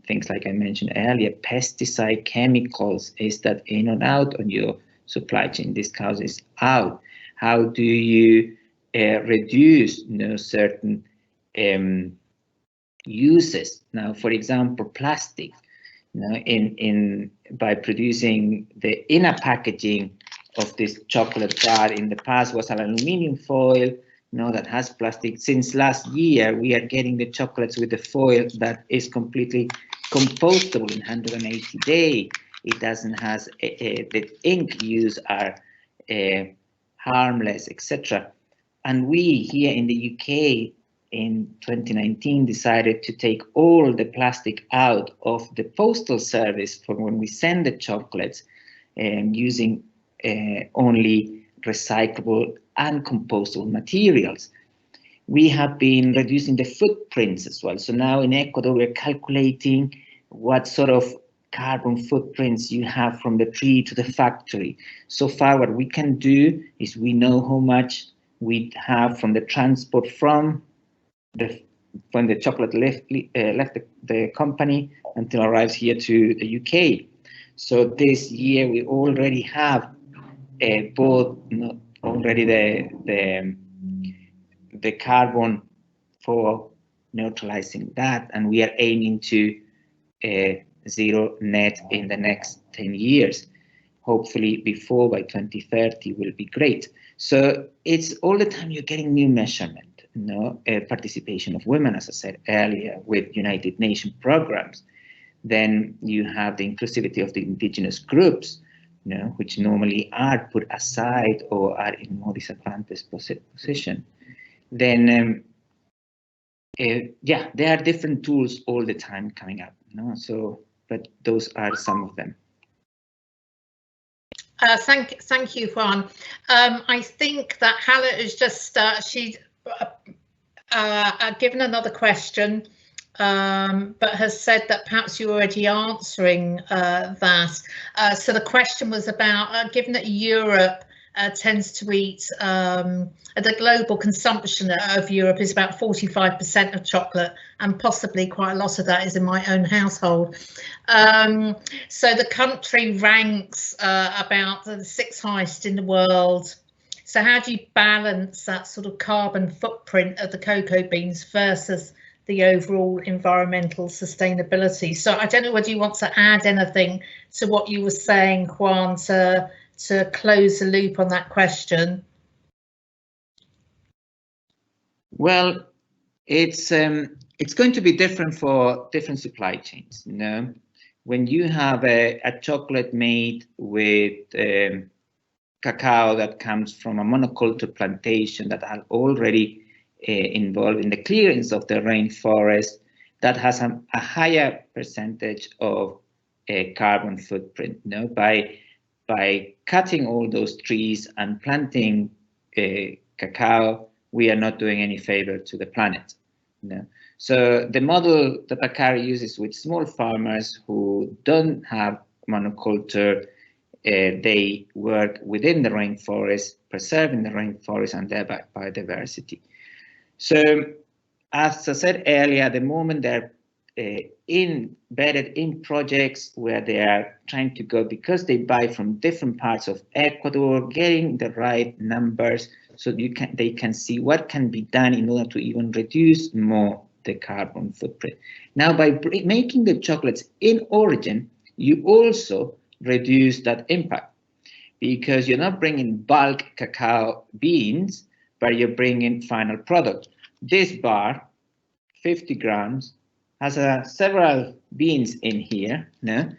things like I mentioned earlier, pesticide, chemicals. Is that in or out on your supply chain? This causes out. How do you reduce certain uses? Now, for example, plastic. By producing the inner packaging of this chocolate bar in the past was an aluminum foil, that has plastic. Since last year, we are getting the chocolates with the foil that is completely compostable in 180 days. It doesn't has the ink used are harmless, etc. And we here in the UK in 2019 decided to take all the plastic out of the postal service for when we send the chocolates, using only recyclable and compostable materials. We have been reducing the footprints as well. So now in Ecuador, we're calculating what sort of carbon footprints you have from the tree to the factory. So far, what we can do is we know how much we have from the transport from the chocolate left the company until it arrives here to the UK. So this year we already have both already the carbon for neutralizing that, and we are aiming to zero net in the next 10 years. Hopefully before, by 2030 will be great. So it's all the time you're getting new measurement, participation of women, as I said earlier, with United Nations programs. Then you have the inclusivity of the indigenous groups, which normally are put aside or are in more disadvantaged position. Then, there are different tools all the time coming up. So, but those are some of them. Thank you, Juan. I think that Hala is just she's given another question, but has said that perhaps you're already answering that. So the question was about, given that Europe tends to eat, the global consumption of Europe is about 45% of chocolate, and possibly quite a lot of that is in my own household. So the country ranks about the 6th highest in the world. So how do you balance that sort of carbon footprint of the cocoa beans versus the overall environmental sustainability? So I don't know whether you want to add anything to what you were saying, Juan, to close the loop on that question. Well, it's going to be different for different supply chains. You know, when you have a chocolate made with cacao that comes from a monoculture plantation that are already involved in the clearance of the rainforest, that has a higher percentage of carbon footprint. You know, by cutting all those trees and planting cacao, we are not doing any favor to the planet. You know? So the model that Pacari uses with small farmers who don't have monoculture, they work within the rainforest, preserving the rainforest and thereby biodiversity. So, as I said earlier, at the moment they're embedded in projects where they are trying to go, because they buy from different parts of Ecuador, getting the right numbers so they can see what can be done in order to even reduce more the carbon footprint. Now, by making the chocolates in origin, you also reduce that impact, because you're not bringing bulk cacao beans, but you're bringing final product. This bar, 50 grams, has several beans in here, no?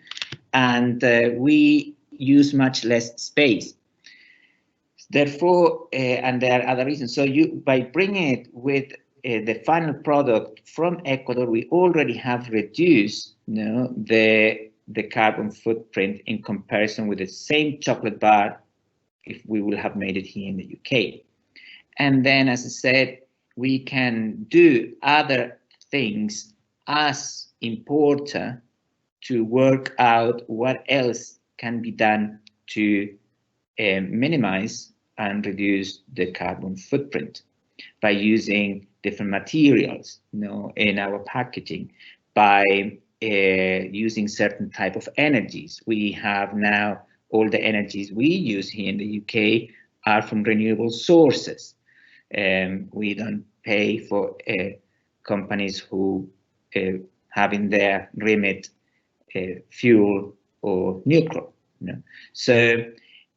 And we use much less space. Therefore, and there are other reasons. So by bringing it with the final product from Ecuador, we already have reduced, you know, the carbon footprint in comparison with the same chocolate bar if we will have made it here in the UK. And then, as I said, we can do other things as importer to work out what else can be done to minimize and reduce the carbon footprint by using different materials, you know, in our packaging, by using certain type of energies. We have now all the energies we use here in the UK are from renewable sources. We don't pay for companies who have in their remit fuel or nuclear. You know? So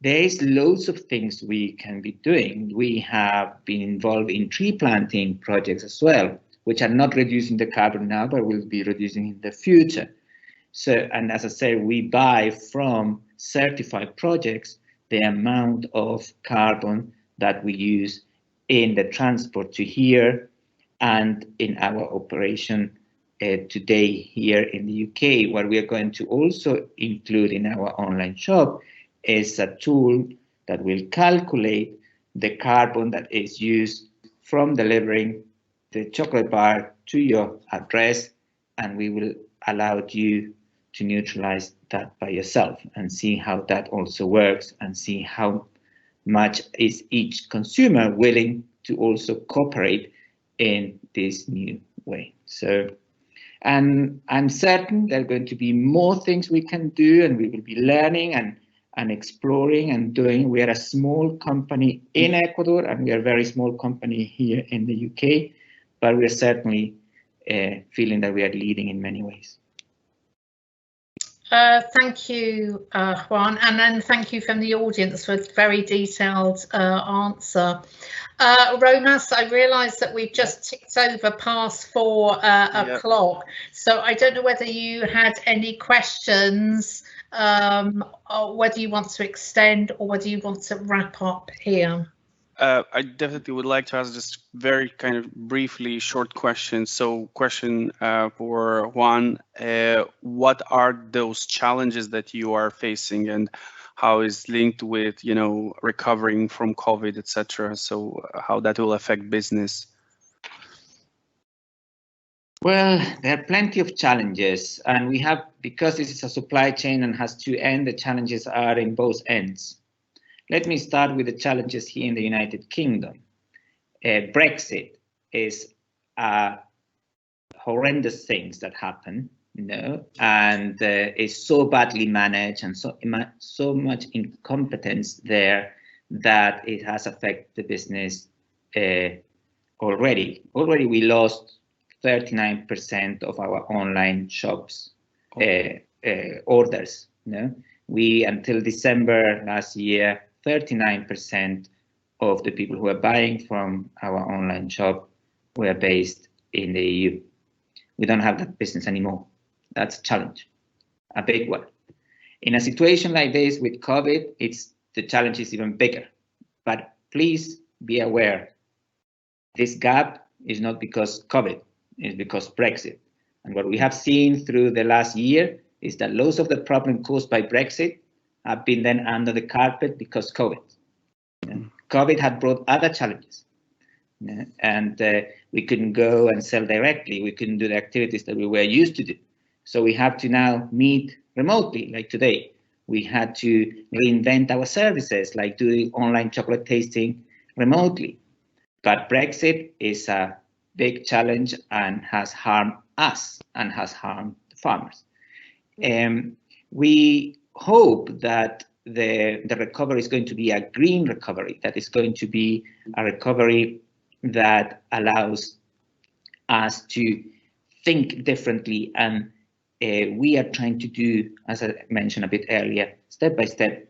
there is loads of things we can be doing. We have been involved in tree planting projects as well, which are not reducing the carbon now, but will be reducing in the future. So, and as I said, we buy from certified projects the amount of carbon that we use in the transport to here and in our operation today here in the UK. What we are going to also include in our online shop is a tool that will calculate the carbon that is used from delivering the chocolate bar to your address, and we will allow you to neutralize that by yourself and see how that also works, and see how much is each consumer willing to also cooperate in this new way. So, and I'm certain there are going to be more things we can do, and we will be learning and exploring and doing. We are a small company in Ecuador, and we are a very small company here in the UK, but we are certainly feeling that we are leading in many ways. Thank you, Juan, and then thank you from the audience for a very detailed answer. Ronas, I realise that we've just ticked over past 4 o'clock, so I don't know whether you had any questions, or whether you want to extend or whether you want to wrap up here. I definitely would like to ask just very kind of briefly short questions. So question for Juan, what are those challenges that you are facing, and how is linked with, you know, recovering from COVID, etc.? So how that will affect business? Well, there are plenty of challenges, and we have, because this is a supply chain and has 2 ends, the challenges are in both ends. Let me start with the challenges here in the United Kingdom. Brexit is horrendous things that happen, and is so badly managed and so much incompetence there that it has affected the business already. Already we lost 39% of our online shops orders. We, until December last year, 39% of the people who were buying from our online shop were based in the EU. We don't have that business anymore. That's a challenge, a big one. In a situation like this with COVID, the challenge is even bigger. But please be aware, this gap is not because COVID, it's because Brexit. And what we have seen through the last year is that lots of the problem caused by Brexit have been then under the carpet because COVID. COVID had brought other challenges. And we couldn't go and sell directly. We couldn't do the activities that we were used to do. So we have to now meet remotely, like today. We had to reinvent our services, like doing online chocolate tasting remotely. But Brexit is a big challenge and has harmed us and has harmed the farmers. We hope that the recovery is going to be a green recovery, that is going to be a recovery that allows us to think differently, and we are trying to do, as I mentioned a bit earlier, step by step,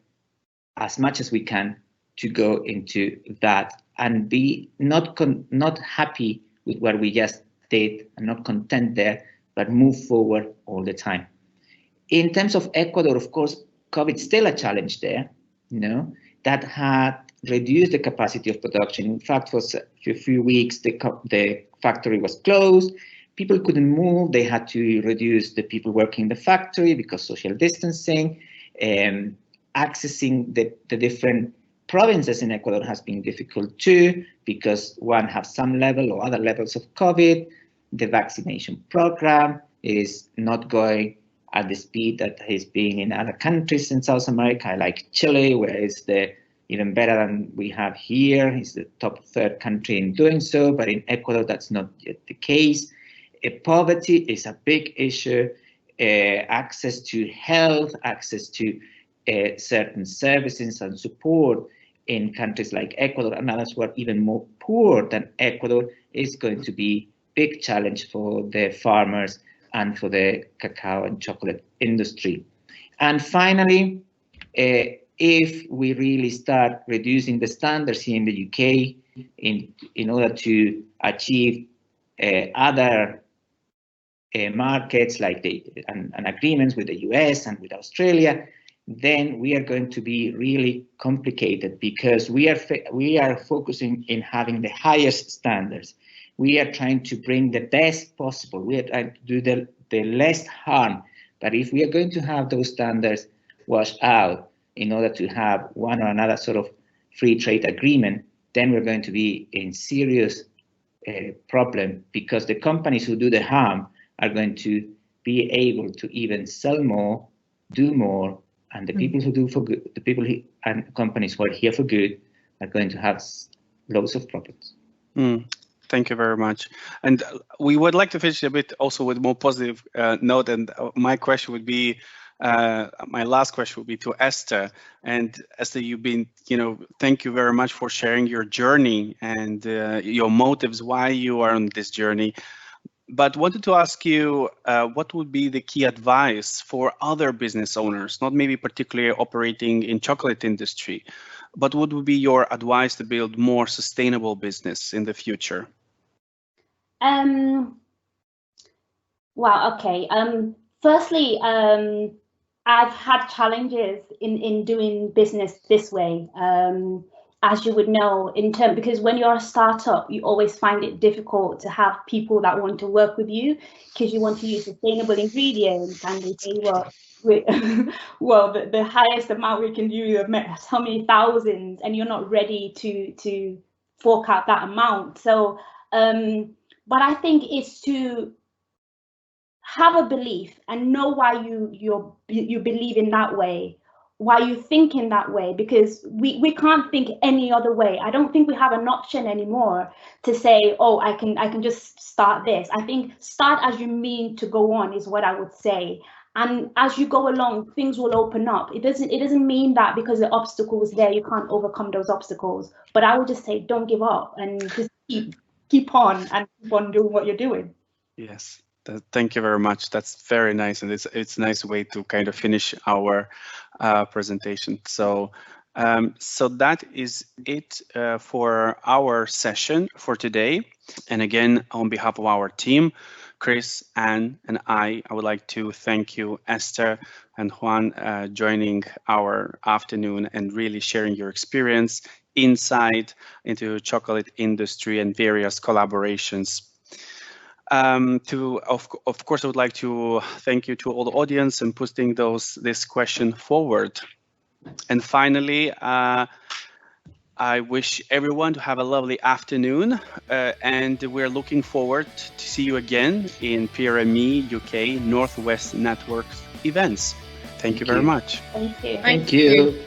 as much as we can to go into that and be not happy with what we just did and not content there, but move forward all the time. In terms of Ecuador, of course, COVID is still a challenge there, that had reduced the capacity of production. In fact, for a few weeks, the factory was closed. People couldn't move. They had to reduce the people working in the factory because social distancing. Accessing the different provinces in Ecuador has been difficult too, because one has some level or other levels of COVID. The vaccination program is not going at the speed that has been in other countries in South America, like Chile, where it's even better than we have here. It's the top third country in doing so, but in Ecuador, that's not yet the case. Poverty is a big issue. Access to health, access to certain services and support in countries like Ecuador and others who are even more poor than Ecuador is going to be a big challenge for the farmers and for the cacao and chocolate industry. And finally, if we really start reducing the standards here in the UK in order to achieve other markets like and agreements with the US and with Australia, then we are going to be really complicated, because we are focusing in having the highest standards. We are trying to bring the best possible. We are trying to do the less harm. But if we are going to have those standards washed out in order to have one or another sort of free trade agreement, then we're going to be in serious problem, because the companies who do the harm are going to be able to even sell more, do more, and the people who do for good, the people and companies who are here for good, are going to have loads of profits. Thank you very much. And we would like to finish a bit also with more positive note. And my question would be, my last question would be to Esther. And Esther, you've been, thank you very much for sharing your journey and your motives, why you are on this journey. But wanted to ask you, what would be the key advice for other business owners, not maybe particularly operating in chocolate industry, but what would be your advice to build more sustainable business in the future? Wow, okay. Firstly, I've had challenges in doing business this way. As you would know, because when you're a startup, you always find it difficult to have people that want to work with you, because you want to use sustainable ingredients, and they say, well, the highest amount we can do, how many thousands, and you're not ready to fork out that amount. So, but I think it's to have a belief and know why you believe in that way, why are you thinking that way? Because we can't think any other way. I don't think we have an option anymore to say, oh, I can just start this. I think start as you mean to go on is what I would say. And as you go along, things will open up. It doesn't mean that because the obstacles there, you can't overcome those obstacles. But I would just say, don't give up and just keep on and keep on doing what you're doing. Yes. Thank you very much. That's very nice, and it's a nice way to kind of finish our presentation. So, so that is it for our session for today. And again, on behalf of our team, Chris, Anne, and I would like to thank you, Esther and Juan, joining our afternoon and really sharing your experience, insight into chocolate industry and various collaborations. Of course, I would like to thank you to all the audience and putting this question forward. And finally, I wish everyone to have a lovely afternoon, and we're looking forward to see you again in PRME UK Northwest Network events. Thank you very much. Thank you. Thank you.